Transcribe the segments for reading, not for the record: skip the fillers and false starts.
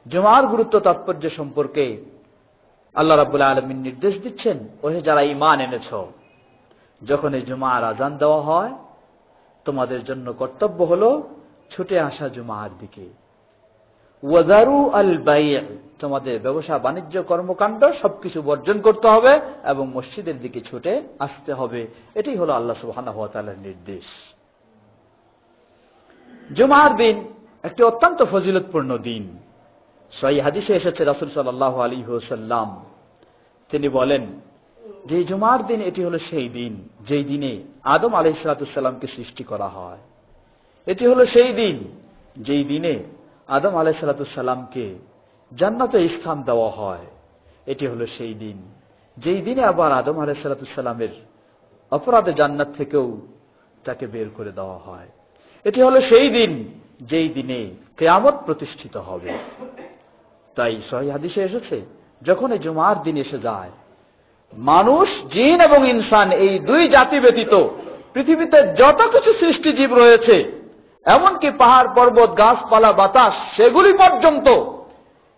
জুমার গুরুত্ব তাৎপর্য সম্পর্কে আল্লাহ রাব্বুল আলামিন নির্দেশ দিচ্ছেন, ওহে যারা ঈমান এনেছো, যখন এই জুমার আযান দেওয়া হয় তোমাদের জন্য কর্তব্য হলো ছুটে আসা জুমার দিকে। ওয়াজারু আল বাই', তোমাদের ব্যবসা বাণিজ্য কর্মকাণ্ড সবকিছু বর্জন করতে হবে এবং মসজিদের দিকে ছুটে আসতে হবে। এটাই হলো আল্লাহ সুবহানাহু ওয়া তাআলার নির্দেশ। জুমার দিন একটি অত্যন্ত ফজিলতপূর্ণ দিন। সহিহ হাদিসে এসেছে রাসূল সাল্লাল্লাহু আলাইহি ওয়াসাল্লাম তিনি বলেন যে জুমার দিন এটি হলো সেই দিন যেই দিনে আদম আলাইহিস সালামকে সৃষ্টি করা হয়। এটি হলো সেই দিন যেই দিনে আদম আলাইহিস সালামকে জান্নাতে স্থান দেওয়া হয়। এটি হলো সেই দিন যেই দিনে আবার আদম আলাইহিস সালামের অপরাধে জান্নাত থেকেও তাকে বের করে দেওয়া হয়। এটি হলো সেই দিন যেই দিনে কিয়ামত প্রতিষ্ঠিত হবে। তাই সহিহ হাদিসে এসেছে যখন এই জুমার দিন এসে যায়, মানুষ, জিন এবং ইনসান এই দুই জাতি ব্যতীত পৃথিবীতে যত কিছু সৃষ্টিজীব রয়েছে, এমনকি পাহাড় পর্বত গাছপালা বাতাস, সেগুলি পর্যন্ত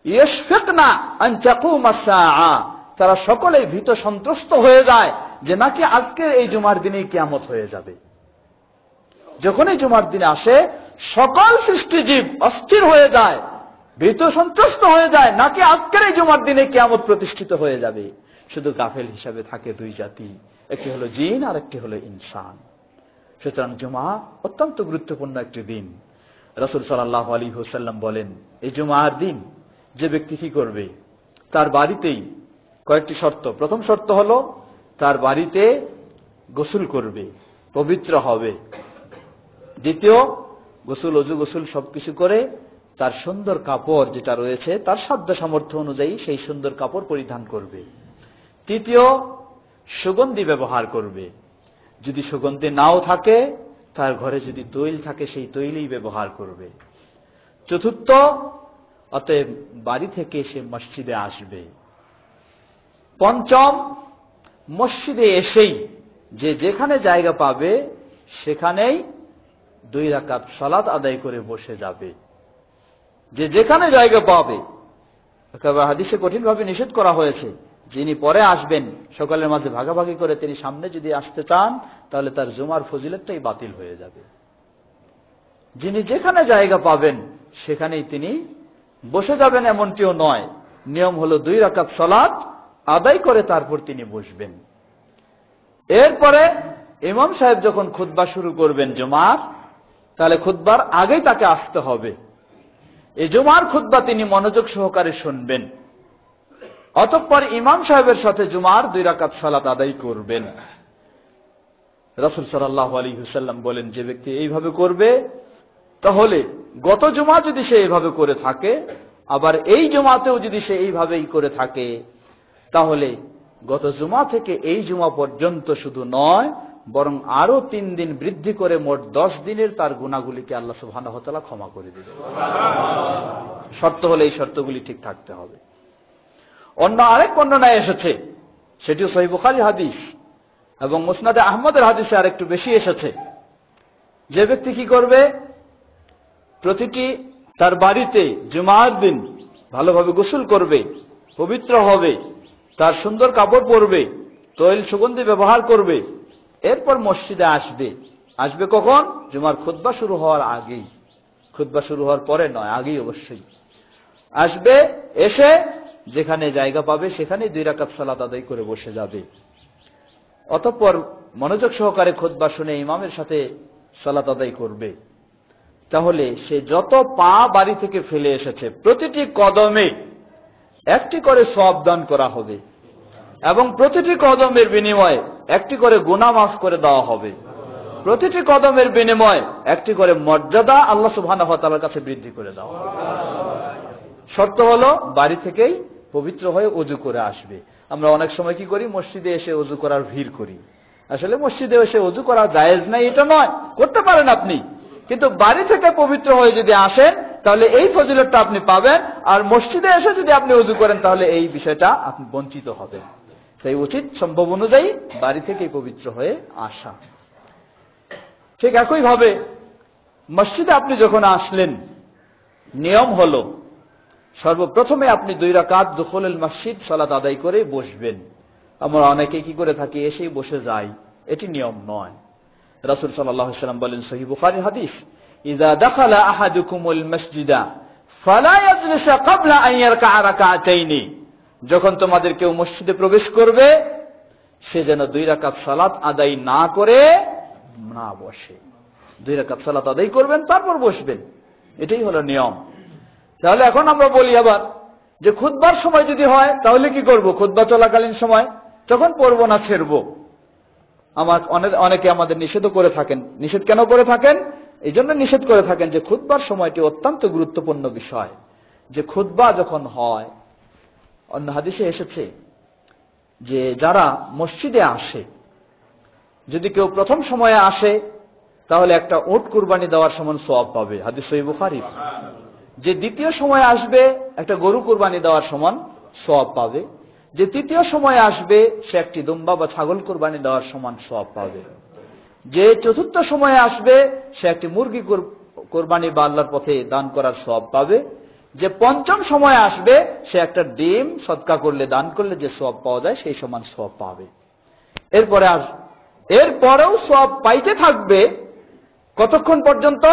ইশফিকনা আন তাকুমা সাআ, তারা সকলেই ভীত সন্ত্রস্ত হয়ে যায় যে নাকি আজকে এই জুমার দিনেই কিয়ামত হয়ে যাবে। যখন এই জুমার দিন আসে সকল সৃষ্টিজীব অস্থির হয়ে যায়, ভীত সন্ত্রস্ত হয়ে যায়, নাকি আজকের এই জুমার দিনে কিয়ামত প্রতিষ্ঠিত হয়ে যাবে। শুধু গাফেল হিসাবে থাকে দুই জাতি, একটি হলো জিন আর একটি হলো ইনসান। সুতরাং জুমা অত্যন্ত গুরুত্বপূর্ণ একটি দিন। রাসূল সাল্লাল্লাহু আলাইহি ওয়াসাল্লাম বলেন, এই জুমার দিন যে ব্যক্তি কি করবে, তার বাড়িতেই কয়েকটি শর্ত। প্রথম শর্ত হলো তার বাড়িতে গোসল করবে, পবিত্র হবে। দ্বিতীয়, গোসল অজু গোসল সবকিছু করে তার সুন্দর কাপড় যেটা রয়েছে তার সাধ্য সামর্থ্য অনুযায়ী সেই সুন্দর কাপড় পরিধান করবে। তৃতীয়, সুগন্ধি ব্যবহার করবে। যদি সুগন্ধি নাও থাকে, তার ঘরে যদি তৈল থাকে সেই তৈলই ব্যবহার করবে। চতুর্থ, অতএব বাড়ি থেকে সে মসজিদে আসবে। পঞ্চম, মসজিদে এসেই যে যেখানে জায়গা পাবে সেখানেই 2 রাকাত সালাত আদায় করে বসে যাবে। যে যেখানে জায়গা পাবে, হাদিসে কঠিনভাবে নিষেধ করা হয়েছে, যিনি পরে আসবেন সকলের মাঝে ভাগাভাগি করে তিনি সামনে যদি আসতে চান তাহলে তার জুমার ফজিলতটাই বাতিল হয়ে যাবে। যিনি যেখানে জায়গা পাবেন সেখানেই তিনি বসে যাবেন এমনটিও নয়, নিয়ম হলো 2 রাকাত সালাত আদায় করে তারপর তিনি বসবেন। এরপরে ইমাম সাহেব যখন খুতবা শুরু করবেন জুমার, তাহলে খুতবার আগেই তাকে আসতে হবে। এই জুমার খুতবা তিনি মনোযোগ সহকারে শুনবেন, অতঃপর ইমাম সাহেবের সাথে জুমার 2 রাকাত সালাত আদায় করবেন। রাসূল সাল্লাল্লাহু আলাইহি ওয়াসাল্লাম বলেন, যে ব্যক্তি এইভাবে করবে তাহলে গত জুমা যদি সে এইভাবে করে থাকে, আবার এই জুমাতেও যদি সে এইভাবেই করে থাকে, তাহলে গত জুমা থেকে এই জুমা পর্যন্ত শুধু নয় বরং আরো 3 দিন বৃদ্ধি করে মোট 10 দিনের তার গুনাহগুলিকে আল্লাহ সুবহানাহু ওয়া তাআলা ক্ষমা করে দিবেন। শর্ত হলে এই শর্তগুলি ঠিক থাকতে হবে। অন্য আরেক বর্ণনায় এসেছে, সেটিও সহিহ বুখারী হাদিস এবং মুসনাদে আহমদের হাদিসে আরেকটু বেশি এসেছে, যে ব্যক্তি কি করবে, প্রতিটি তার বাড়িতে জুমার দিন ভালোভাবে গোসল করবে, পবিত্র হবে, তার সুন্দর কাপড় পরবে, তৈল সুগন্ধি ব্যবহার করবে, এরপর মসজিদে আসবে। আসবে কখন? জুমার খুতবা শুরু হওয়ার আগেই, খুতবা শুরু হওয়ার পরে নয়, আগেই অবশ্যই আসবে। এসে যেখানে জায়গা পাবে সেখানেই 2 রাকাত সালাত আদায় করে বসে যাবে। অতঃপর মনোযোগ সহকারে খুতবা শুনে ইমামের সাথে সালাত আদায় করবে। তাহলে সে যত পা বাড়ি থেকে ফেলে এসেছে প্রতিটি কদমে একটি করে সওয়াব দান করা হবে এবং প্রতিটি কদমের বিনিময়ে একটি করে গুনাহ মাফ করে দেওয়া হবে। প্রতিটি কদমের বিনিময়ে একটি করে মর্যাদা আল্লাহ সুবহানাহু ওয়া তাআলার কাছে বৃদ্ধি করে দেওয়া হবে। শর্ত হলো বাড়ি থেকেই পবিত্র হয়ে ওযু করে আসবে। আমরা অনেক সময় কি করি, মসজিদে এসে ওযু করার ভিড় করি। আসলে মসজিদে এসে ওযু করা জায়েজ নাই এটা নয়, করতে পারেন আপনি, কিন্তু বাড়ি থেকে পবিত্র হয়ে যদি আসেন তাহলে এই ফজিলতটা আপনি পাবেন। আর মসজিদে এসে যদি আপনি ওযু করেন তাহলে এই বিষয়টা আপনি বঞ্চিত হবেন। তাই উচিত সম্ভব অনুযায়ী বাড়ি থেকেই পবিত্র হয়ে আসা। ঠিক একইভাবে মসজিদে আপনি যখন আসলেন, নিয়ম হলো সর্বপ্রথমে আপনি 2 রাকাত দুখুলুল মসজিদ সালাত আদায় করে বসবেন। আমরা অনেকে কি করে থাকি, এসেই বসে যাই, এটি নিয়ম নয়। রাসূল সাল্লাল্লাহু আলাইহি ওয়াসাল্লাম বলেন, সহিহ বুখারীর হাদিস, ইযা দাখালা আহাদুকুমুল মসজিদা ফালা ইয়াজলিস ক্বাবলা আন ইয়ারকা রাকাতাইনি, যখন তোমাদের কেউ মসজিদে প্রবেশ করবে সে যেন 2 রাকাত সালাত আদায় না করে না বসে। 2 রাকাত সালাত আদায় করবেন, তারপর বসবেন, এটাই হলো নিয়ম। তাহলে এখন আমরা বলি আবার যে খুতবার সময় যদি হয় তাহলে কি করব? খুতবা চলাকালীন সময় তখন পড়বো না, ছেড়বো। অনেকে আমাদের নিষেধ করে থাকেন। নিষেধ কেন করে থাকেন? এই জন্য নিষেধ করে থাকেন যে খুতবার সময়টি অত্যন্ত গুরুত্বপূর্ণ বিষয়। যে খুতবা যখন হয়, অন্য হাদিসে এসেছে যে যারা মসজিদে আসে, যদি কেউ প্রথম সময়ে আসে তাহলে একটা উট কুরবানি দেওয়ার সমান সওয়াব পাবে, হাদিস সহিহ বুখারী। যে দ্বিতীয় সময়ে আসবে একটা গরু কুরবানি দেওয়ার সমান সওয়াব পাবে। যে তৃতীয় সময়ে আসবে সে একটি দুম্বা বা ছাগল কুরবানি দেওয়ার সমান সওয়াব পাবে। যে চতুর্থ সময়ে আসবে সে একটি মুরগি কুরবানি বা আল্লাহর পথে দান করার সওয়াব পাবে। যে পঞ্চম সময়ে আসবে সে একটা ডিম সদকা করলে, দান করলে যে সওয়াব পাওয়া যায় সেই সমান সওয়াব পাবে। এরপরেও সওয়াব পাইতে থাকবে কতক্ষণ পর্যন্ত?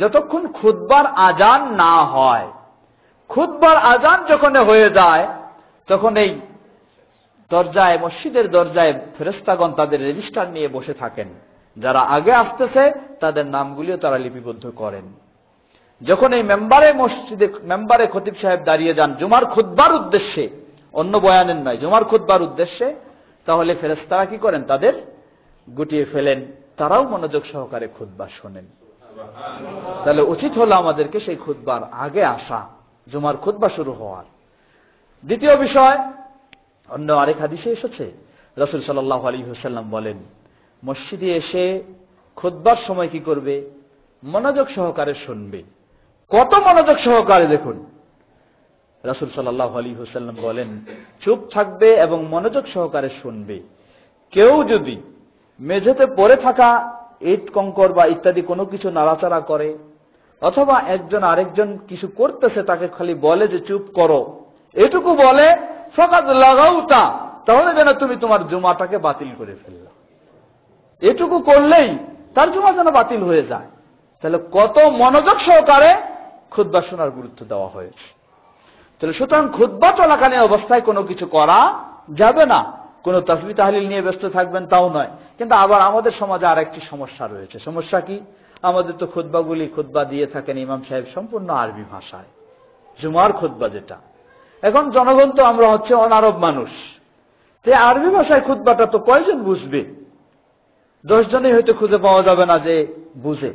যতক্ষণ খুতবার আজান না হয়। খুতবার আজান যখন হয়ে যায় তখন এই দরজায়, মসজিদের দরজায় ফেরেশতাগণ তাদের রেজিস্টার নিয়ে বসে থাকেন। যারা আগে আসতেছে তাদের নামগুলিও তারা লিপিবদ্ধ করেন। যখন এই মেম্বারে খতিব সাহেব দাঁড়িয়ে যান জুমার খুতবার উদ্দেশ্যে, অন্য বয়ানের নয়, জুমার খুতবার উদ্দেশ্যে, তাহলে ফেরেশতারা কি করেন? তাদের গুটিয়ে ফেলেন, তারাও মনোযোগ সহকারে খুতবা শোনেন। তাহলে উচিত হলো আমাদেরকে সেই খুতবার আগে আসা, জুমার খুতবা শুরু হওয়ার। দ্বিতীয় বিষয়, অন্য আরেক হাদিসে এসেছে, রাসূল সাল্লাল্লাহু আলাইহি ওয়াসাল্লাম বলেন, মসজিদে এসে খুতবার সময় কি করবে? মনোযোগ সহকারে শুনবে। কত মনোযোগ সহকারে দেখুন, রাসূল সাল্লাল্লাহু আলাইহি ওয়াসাল্লাম বলেন, চুপ থাকবে এবং মনোযোগ সহকারে শুনবে। কেউ যদি মেঝেতে পড়ে থাকা ইট কঙ্কর বা ইত্যাদি কোনো কিছু নাড়াচাড়া করে, অথবা একজন আরেকজন কিছু করতেছে তাকে খালি বলে যে চুপ করো, এটুকু বলে, ফাকাদ লাগাউতা, তাহলে যেন তুমি তোমার জুমাটাকে বাতিল করে ফেললে। এটুকু করলেই তার জুমা যেন বাতিল হয়ে যায়। তাহলে কত মনোযোগ সহকারে খুতবা শোনার গুরুত্ব দেওয়া হয়েছে। তাহলে সুতরাং খুতবা চলাকালীন অবস্থায় কোনো কিছু করা যাবে না। কোনো তাসবিহ তাহলিল নিয়ে ব্যস্ত থাকবেন তাও নয়। কিন্তু আবার আমাদের সমাজে আরেকটি সমস্যা রয়েছে। সমস্যা কি? আমাদের তো খুতবা দিয়ে থাকেন ইমাম সাহেব সম্পূর্ণ আরবি ভাষায়, জুমার খুতবা যেটা। এখন জনগণ তো আমরা হচ্ছে অনারব মানুষ, তাই আরবি ভাষায় খুতবাটা তো কয়জন বুঝবে? 10 জনেই হয়তো খুঁজে পাওয়া যাবে না যে বুঝে।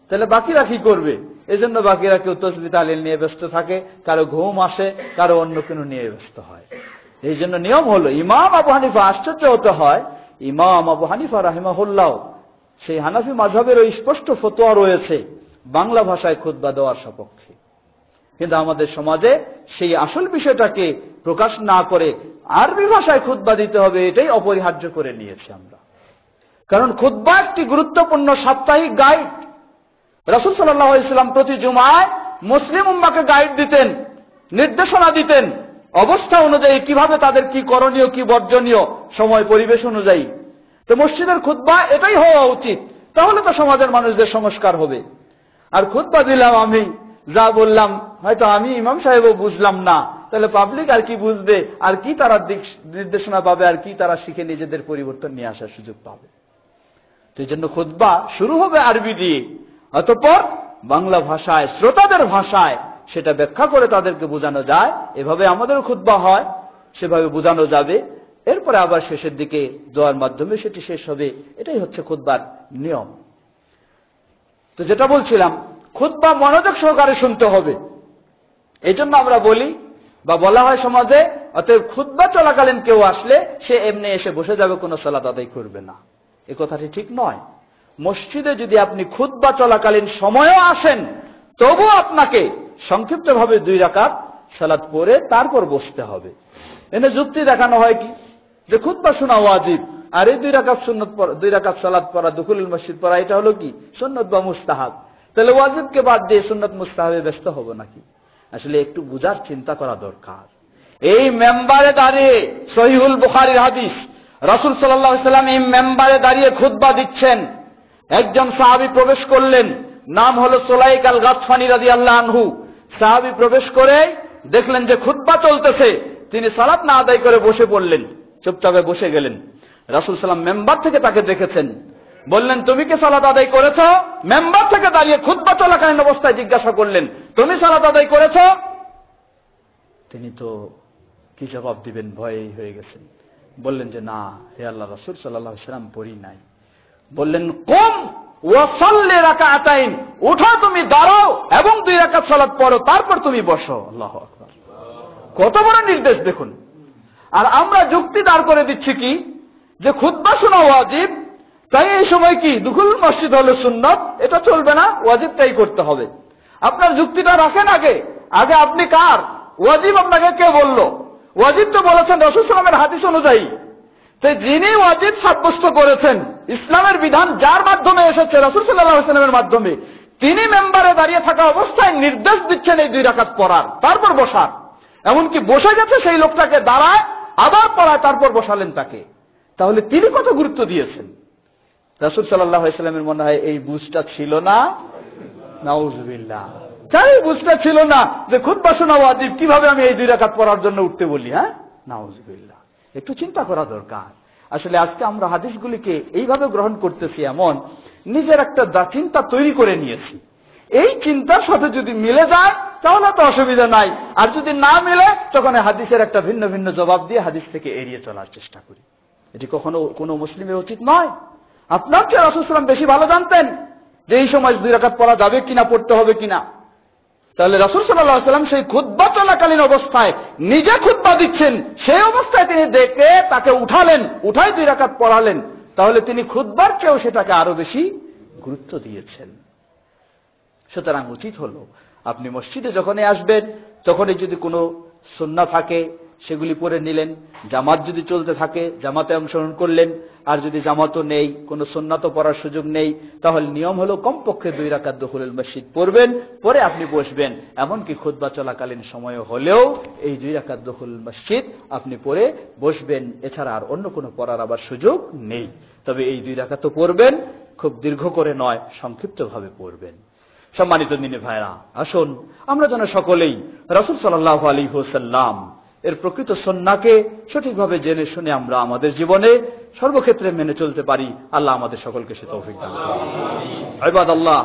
তাহলে বাকিরা কি করবে? এজন্য বাকিরা কেউ তাসবিহ তাহলিল নিয়ে ব্যস্ত থাকে, কারো ঘুম আসে, কারো অন্য কোনো নিয়ে ব্যস্ত হয়। এই জন্য নিয়ম হলো, ইমাম আবু হানিফা, আশ্চর্য হতে হয়, ইমাম আবু হানিফা রাহিমাহুল্লাহ, সেই হানাফি মাযহাবের ওই স্পষ্ট ফতোয়া রয়েছে বাংলা ভাষায় খুতবা দেওয়ার সপক্ষে। কিন্তু আমাদের সমাজে সেই আসল বিষয়টাকে প্রকাশ না করে আরবি ভাষায় খুতবা দিতে হবে, এটাই অপরিহার্য করে নিয়েছি আমরা। কারণ খুতবা একটি গুরুত্বপূর্ণ সাপ্তাহিক গাইড। রাসূল সাল্লাল্লাহু আলাইহি ওয়াসাল্লাম প্রতি জুমায় মুসলিম উম্মাহকে গাইড দিতেন, নির্দেশনা দিতেন, অবস্থা অনুযায়ী কিভাবে তাদের কি করণীয়, কি বর্জনীয়, সময় পরিবেশ অনুযায়ী। তো মসজিদের খুতবা এটাই হওয়া উচিত, তাহলে তো সমাজের মানুষদের সংস্কার হবে। আর খুতবা দিলাম আমি, যা বললাম হয়তো আমি ইমাম সাহেবও বুঝলাম না, তাহলে পাবলিক আর কি বুঝবে, আর কি তারা নির্দেশনা পাবে, আর কি তারা শিখে নিজেদের পরিবর্তন নিয়ে আসার সুযোগ পাবে? তো এই জন্য খুতবা শুরু হবে আরবি দিয়ে, অতঃপর বাংলা ভাষায়, শ্রোতাদের ভাষায় সেটা ব্যাখ্যা করে তাদেরকে বোঝানো যায়। এভাবে আমাদের খুতবা হয়, সেভাবে বোঝানো যাবে। এরপরে আবার শেষের দিকে দোয়ার মাধ্যমে সেটি শেষ হবে। এটাই হচ্ছে খুতবার নিয়ম। তো যেটা বলছিলাম, খুতবা মনোযোগ সহকারে শুনতে হবে। এই জন্য আমরা বলি বা বলা হয় সমাজে, অতএব খুতবা চলাকালীন কেউ আসলে সে এমনি এসে বসে যাবে, কোনো সালাত আদায় করবে না। এ কথাটি ঠিক নয়। মসজিদে যদি আপনি খুতবা চলাকালীন সময়ও আসেন, তবুও আপনাকে সংক্ষিপ্তভাবে 2 রাকাত সালাত পড়ে তারপর বসতে হবে। এনে যুক্তি দেখানো হয় কি যে খুতবা শোনা ওয়াজিব, আর এই 2 রাকাত সুন্নত, 2 রাকাত সালাত পড়া, দুখুলুল মসজিদ পড়া, এটা হলো কি সুন্নত বা মুস্তাহাব। তাহলে ওয়াজিবকে বাদ দিয়ে সুন্নত মুস্তাহাবে ব্যস্ত হবো নাকি? আসলে একটু বুঝার চিন্তা করা দরকার। এই মেম্বারে দাঁড়িয়ে, সহিহুল বুখারীর হাদিস, রাসূল সাল্লাল্লাহু আলাইহি ওয়াসাল্লাম এই মেম্বারে দাঁড়িয়ে খুতবা দিচ্ছেন। একজন সাহাবী প্রবেশ করলেন, নাম হলো সুলাইক আল গাতফানী রাদিয়াল্লাহু আনহু। সাহাবী প্রবেশ করে দেখলেন যে খুতবা চলতেছে, তিনি সালাত না আদায় করে বসে পড়লেন, চুপচাপে বসে গেলেন। রাসূল সাল্লাম মেম্বার থেকে তাকে দেখেছেন, বললেন তুমি কি সালাত আদায় করেছো? মেম্বার থেকে দাঁড়িয়ে খুতবা চলাকালীন অবস্থায় জিজ্ঞাসা করলেন, তুমি সালাত আদায় করেছো? তিনি তো কি জবাব দিবেন ভয়ে হয়ে গেছেন। বললেন যে না হে আল্লাহ রাসূল সাল্লাল্লাহু আলাইহি ওয়াসাল্লাম পড়ি নাই। বললেন কুম ওয়া সাল্লি রাকাতাইন, উঠো তুমি দাঁড়াও এবং 2 রাকাত সালাত পড়ো, তারপর তুমি বসো। আল্লাহু আকবার, কত বড় নির্দেশ দেখুন। আর আমরা যুক্তি দাঁড় করে দিচ্ছি কি যে খুতবা শোনা ওয়াজিব, তাই এই সময় কি দুখুল মসজিদ হলো সুন্নাত, এটা চলবে না, ওয়াজিবটাই করতে হবে। আপনার যুক্তিটা রাখেন আগে, আগে আপনি কার? ওয়াজিব আপনাকে কে বললো? ওয়াজিব তো বলেছেন রাসূল সাল্লাল্লাহু আলাইহি ওয়াসাল্লামের হাদিস অনুযায়ী। তো যিনি ওয়াজিব সাব্যস্ত করেছেন, ইসলামের বিধান যার মাধ্যমে এসেছে রাসূল সাল্লাল্লাহু আলাইহি ওয়াসাল্লামের মাধ্যমে, তিনি মেম্বারে দাঁড়িয়ে থাকা অবস্থায় নির্দেশ দিচ্ছেন এই 2 রাকাত পড়ার, তারপর বসার। এমনকি বসে গেছে সেই লোকটাকে দাঁড়ায়, আবার পড়ায়, তারপর বসালেন তাকে। তাহলে তিনি কত গুরুত্ব দিয়েছেন। রাসূল সাল্লাল্লাহু আলাইহি ওয়াসাল্লামের মনে হয় এই বুঝটা ছিল না। নাউযুবিল্লাহ, তাই বুঝটা ছিল না যে খুতবা শোনা ওয়াজিব, কিভাবে আমি এই 2 রাকাত পড়ার জন্য উঠতে বলি। হ্যাঁ, নাউযুবিল্লাহ, একটু চিন্তা করা দরকার। আসলে আজকে আমরা হাদিসগুলিকে এইভাবে গ্রহণ করতেছি, এমন নিজের একটা চিন্তা তৈরি করে নিয়েছি। এই চিন্তার সাথে যদি মিলে যায় তাহলে তো অসুবিধা নাই, আর যদি না মিলে তখন হাদিসের একটা ভিন্ন ভিন্ন জবাব দিয়ে হাদিস থেকে এড়িয়ে চলার চেষ্টা করি। এটি কখনো কোনো মুসলিমের উচিত নয়। আপনার চেয়ে রাসূল সাল্লাল্লাহু আলাইহি ওয়াসাল্লাম বেশি ভালো জানতেন যে এই সময় 2 রাকাত পড়া যাবে কিনা, পড়তে হবে কিনা। তাহলে রাসূল সাল্লাল্লাহু আলাইহি ওয়াসাল্লাম সেই খুতবা চলাকালীন অবস্থায় নিজে খুতবা দিচ্ছেন, সেই অবস্থায় তিনি দেখে তাকে উঠালেন, উঠাই 2 রাকাত পড়ালেন। তাহলে তিনি খুতবার চেয়েও সেটাকে আরো বেশি গুরুত্ব দিয়েছেন। সুতরাং উচিত হলো আপনি মসজিদে যখনই আসবেন তখনই যদি কোনো সুন্নাহ থাকে সেগুলি পড়ে নিলেন, জামাত যদি চলতে থাকে জামাতে অংশগ্রহণ করলেন, আর যদি জামাতও নেই, কোনো সুন্নাতও পড়ার সুযোগ নেই, তাহলে নিয়ম হলো কমপক্ষে 2 রাকাত দুখুলুল মসজিদ পড়বেন, পরে আপনি বসবেন। এমনকি খুতবা চলাকালীন সময় হলেও এই 2 রাকাত দুখুলুল মসজিদ আপনি পড়ে বসবেন, এছাড়া আর অন্য কোনো পড়ার আবার সুযোগ নেই। তবে এই 2 রাকাতও পড়বেন, খুব দীর্ঘ করে নয়, সংক্ষিপ্তভাবে পড়বেন। সম্মানিত দিনী ভাইরা, আসুন আমরা যেন সকলেই রাসূল সাল্লাল্লাহু আলাইহি ওয়াসাল্লাম এর প্রকৃত সুন্নাহকে সঠিকভাবে জেনে শুনে আমরা আমাদের জীবনে সর্বক্ষেত্রে মেনে চলতে পারি। আল্লাহ আমাদের সকলকে সে তৌফিক দান করুন। ইবাদাল্লাহ।